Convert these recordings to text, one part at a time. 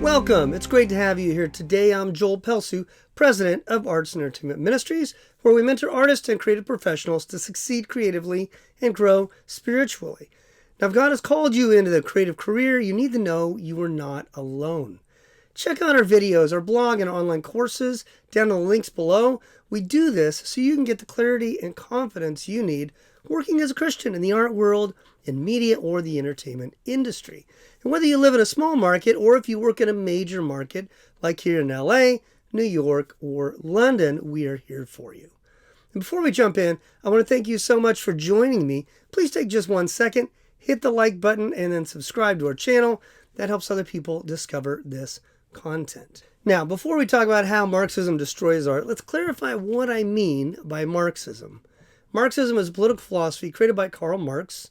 Welcome. It's great to have you here today. I'm Joel Pelsu, president of Arts and Entertainment Ministries, where we mentor artists and creative professionals to succeed creatively and grow spiritually. Now, if God has called you into the creative career, you need to know you are not alone. Check out our videos, our blog, and online courses down in the links below. We do this so you can get the clarity and confidence you need working as a Christian in the art world, in media, or the entertainment industry. And whether you live in a small market or if you work in a major market like here in LA, New York, or London, we are here for you. And before we jump in, I want to thank you so much for joining me. Please take just 1 second, hit the like button, and then subscribe to our channel. That helps other people discover this content. Now, before we talk about how Marxism destroys art, let's clarify what I mean by Marxism. Marxism is a political philosophy created by Karl Marx,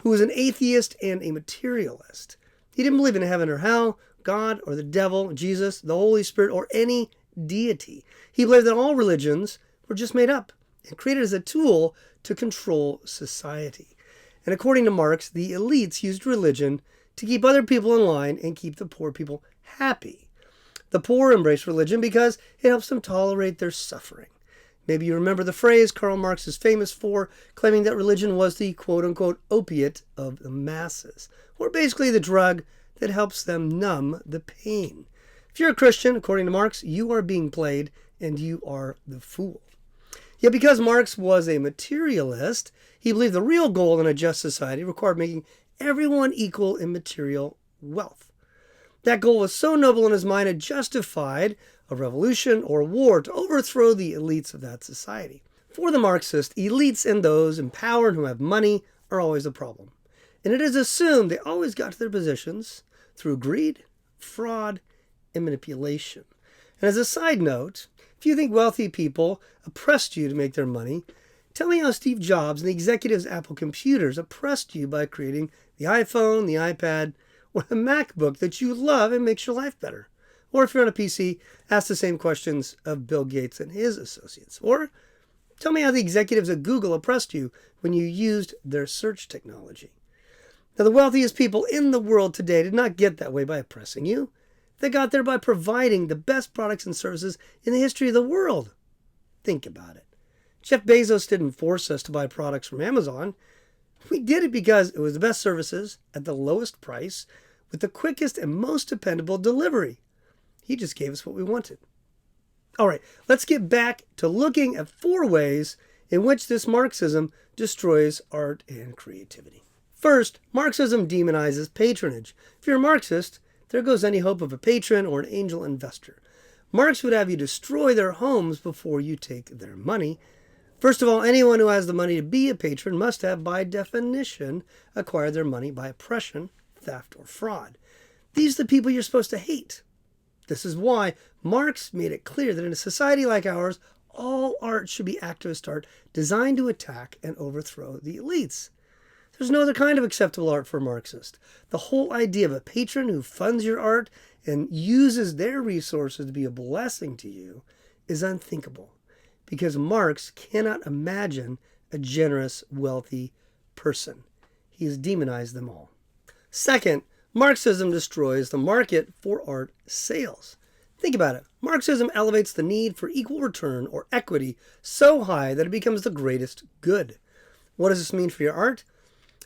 who was an atheist and a materialist. He didn't believe in heaven or hell, God or the devil, Jesus, the Holy Spirit, or any deity. He believed that all religions were just made up and created as a tool to control society. And according to Marx, the elites used religion to keep other people in line and keep the poor people happy. The poor embrace religion because it helps them tolerate their suffering. Maybe you remember the phrase Karl Marx is famous for, claiming that religion was the quote-unquote opiate of the masses, or basically the drug that helps them numb the pain. If you're a Christian, according to Marx, you are being played and you are the fool. Yet because Marx was a materialist, he believed the real goal in a just society required making everyone equal in material wealth. That goal was so noble in his mind it justified a revolution or a war to overthrow the elites of that society. For the Marxist, elites and those in power and who have money are always the problem. And it is assumed they always got to their positions through greed, fraud, and manipulation. And as a side note, if you think wealthy people oppressed you to make their money, tell me how Steve Jobs and the executives at Apple Computers oppressed you by creating the iPhone, the iPad, or the MacBook that you love and makes your life better. Or if you're on a PC, ask the same questions of Bill Gates and his associates. Or tell me how the executives at Google oppressed you when you used their search technology. Now, the wealthiest people in the world today did not get that way by oppressing you. They got there by providing the best products and services in the history of the world. Think about it. Jeff Bezos didn't force us to buy products from Amazon. We did it because it was the best services at the lowest price with the quickest and most dependable delivery. He just gave us what we wanted. All right, let's get back to looking at 4 ways in which this Marxism destroys art and creativity. First, Marxism demonizes patronage. If you're a Marxist, there goes any hope of a patron or an angel investor. Marx would have you destroy their homes before you take their money. First of all, anyone who has the money to be a patron must have, by definition, acquired their money by oppression, theft, or fraud. These are the people you're supposed to hate. This is why Marx made it clear that in a society like ours, all art should be activist art designed to attack and overthrow the elites. There's no other kind of acceptable art for a Marxist. The whole idea of a patron who funds your art and uses their resources to be a blessing to you is unthinkable, because Marx cannot imagine a generous, wealthy person. He has demonized them all. Second, Marxism destroys the market for art sales. Think about it. Marxism elevates the need for equal return or equity so high that it becomes the greatest good. What does this mean for your art?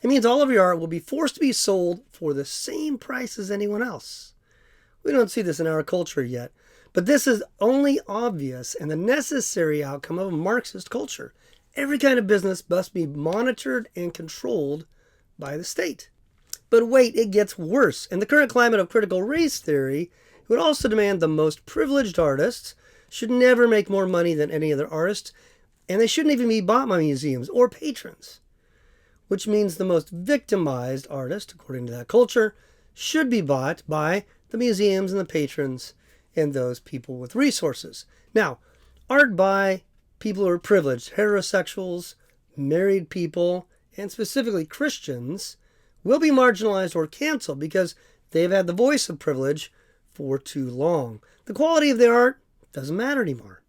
It means all of your art will be forced to be sold for the same price as anyone else. We don't see this in our culture yet, but this is only obvious and the necessary outcome of a Marxist culture. Every kind of business must be monitored and controlled by the state. But wait, it gets worse. In the current climate of critical race theory, it would also demand the most privileged artists should never make more money than any other artist, and they shouldn't even be bought by museums or patrons. Which means the most victimized artist, according to that culture, should be bought by the museums and the patrons and those people with resources. Now, art by people who are privileged, heterosexuals, married people, and specifically Christians, will be marginalized or canceled because they've had the voice of privilege for too long. The quality of their art doesn't matter anymore.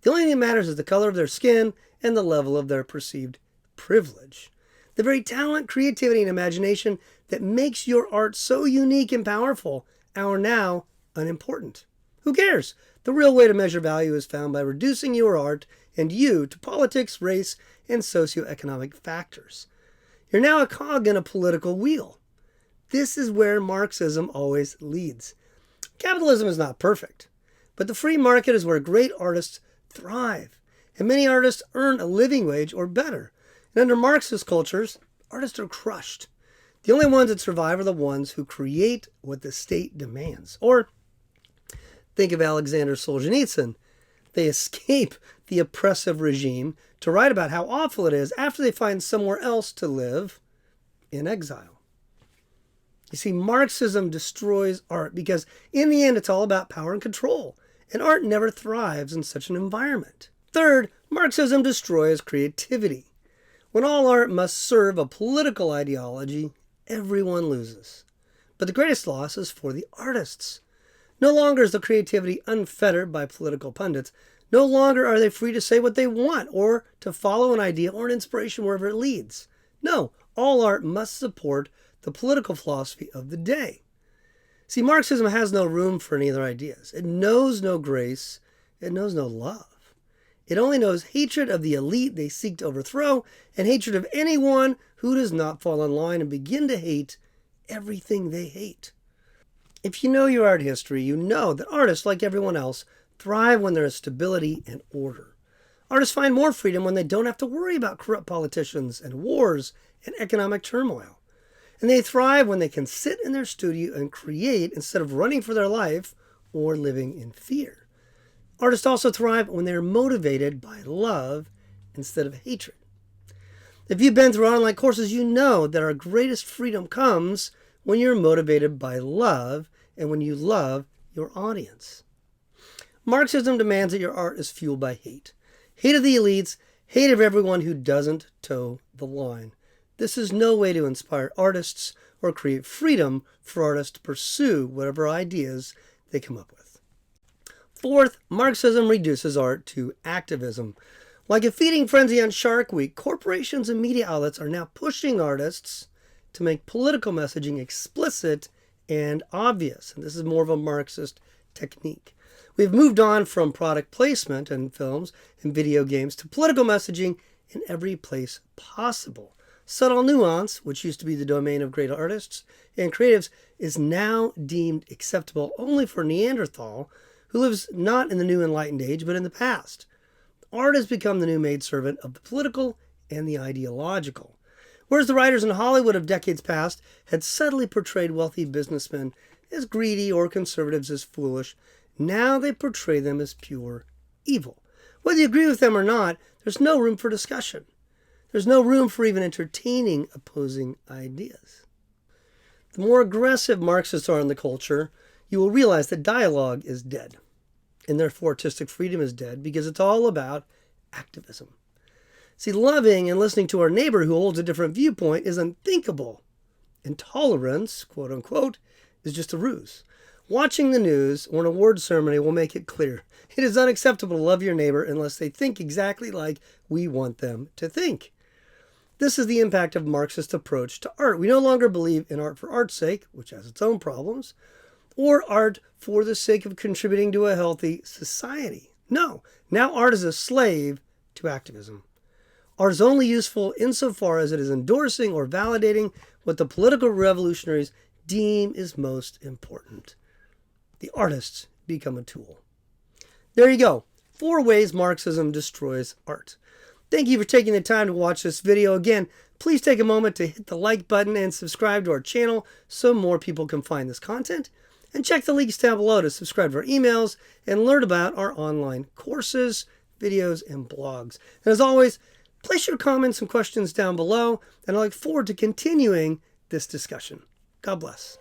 The only thing that matters is the color of their skin and the level of their perceived privilege. The very talent, creativity, and imagination that makes your art so unique and powerful are now unimportant. Who cares? The real way to measure value is found by reducing your art and you to politics, race, and socioeconomic factors. You're now a cog in a political wheel. This is where Marxism always leads. Capitalism is not perfect, but the free market is where great artists thrive, and many artists earn a living wage or better. And under Marxist cultures, artists are crushed. The only ones that survive are the ones who create what the state demands. Or think of Alexander Solzhenitsyn. They escape the oppressive regime to write about how awful it is after they find somewhere else to live in exile. You see, Marxism destroys art because in the end it's all about power and control, and art never thrives in such an environment. Third, Marxism destroys creativity. When all art must serve a political ideology, everyone loses. But the greatest loss is for the artists. No longer is the creativity unfettered by political pundits. No longer are they free to say what they want or to follow an idea or an inspiration wherever it leads. No, all art must support the political philosophy of the day. See, Marxism has no room for any other ideas. It knows no grace. It knows no love. It only knows hatred of the elite they seek to overthrow and hatred of anyone who does not fall in line and begin to hate everything they hate. If you know your art history, you know that artists, like everyone else, thrive when there is stability and order. Artists find more freedom when they don't have to worry about corrupt politicians and wars and economic turmoil. And they thrive when they can sit in their studio and create instead of running for their life or living in fear. Artists also thrive when they are motivated by love instead of hatred. If you've been through online courses, you know that our greatest freedom comes when you're motivated by love and when you love your audience. Marxism demands that your art is fueled by hate. Hate of the elites, hate of everyone who doesn't toe the line. This is no way to inspire artists or create freedom for artists to pursue whatever ideas they come up with. Fourth, Marxism reduces art to activism. Like a feeding frenzy on Shark Week, corporations and media outlets are now pushing artists to make political messaging explicit and obvious. And this is more of a Marxist technique. We've moved on from product placement in films and video games to political messaging in every place possible. Subtle nuance, which used to be the domain of great artists and creatives, is now deemed acceptable only for Neanderthal, who lives not in the new enlightened age, but in the past. Art has become the new maidservant of the political and the ideological. Whereas the writers in Hollywood of decades past had subtly portrayed wealthy businessmen as greedy or conservatives as foolish, now they portray them as pure evil. Whether you agree with them or not, there's no room for discussion. There's no room for even entertaining opposing ideas. The more aggressive Marxists are in the culture, you will realize that dialogue is dead. And therefore artistic freedom is dead because it's all about activism. See, loving and listening to our neighbor who holds a different viewpoint is unthinkable. Intolerance, quote unquote, is just a ruse. Watching the news or an award ceremony will make it clear. It is unacceptable to love your neighbor unless they think exactly like we want them to think. This is the impact of Marxist approach to art. We no longer believe in art for art's sake, which has its own problems, or art for the sake of contributing to a healthy society. No, now art is a slave to activism. Art is only useful insofar as it is endorsing or validating what the political revolutionaries deem is most important. The artists become a tool. There you go. 4 ways Marxism destroys art. Thank you for taking the time to watch this video. Again, please take a moment to hit the like button and subscribe to our channel so more people can find this content. And check the links down below to subscribe to our emails and learn about our online courses, videos, and blogs. And as always, place your comments and questions down below, and I look forward to continuing this discussion. God bless.